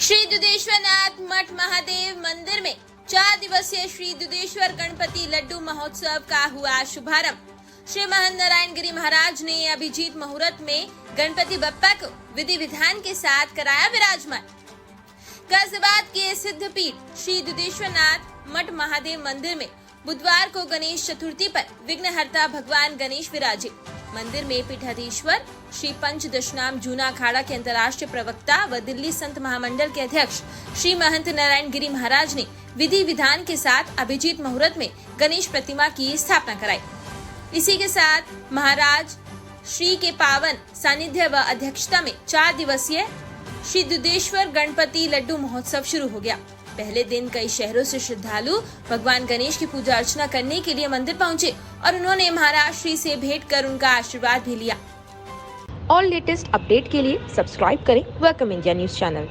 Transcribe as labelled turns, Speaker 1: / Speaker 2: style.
Speaker 1: श्री दुधेश्वरनाथ मठ महादेव मंदिर में 4 दिवसीय श्री दुधेश्वर गणपति लड्डू महोत्सव का हुआ शुभारंभ। श्री महंत नारायण गिरी महाराज ने अभिजीत मुहूर्त में गणपति बप्पा को विधि विधान के साथ कराया विराजमान। गाजियाबाद के सिद्ध पीठ श्री दुधेश्वरनाथ मठ महादेव मंदिर में बुधवार को गणेश चतुर्थी पर विघ्नहर्ता भगवान गणेश विराजे। मंदिर में पीठाधीश्वर श्री पंच दशनाम जूना अखाड़ा के अंतर्राष्ट्रीय प्रवक्ता व दिल्ली संत महामंडल के अध्यक्ष श्री महंत नारायण गिरी महाराज ने विधि विधान के साथ अभिजीत मुहूर्त में गणेश प्रतिमा की स्थापना कराई। इसी के साथ महाराज श्री के पावन सानिध्य व अध्यक्षता में 4 दिवसीय श्री दुधेश्वर गणपति लड्डू महोत्सव शुरू हो गया। पहले दिन कई शहरों से श्रद्धालु भगवान गणेश की पूजा अर्चना करने के लिए मंदिर पहुंचे और उन्होंने महाराज श्री से भेंट कर उनका आशीर्वाद भी लिया।
Speaker 2: और लेटेस्ट अपडेट के लिए सब्सक्राइब करें वेलकम इंडिया न्यूज चैनल।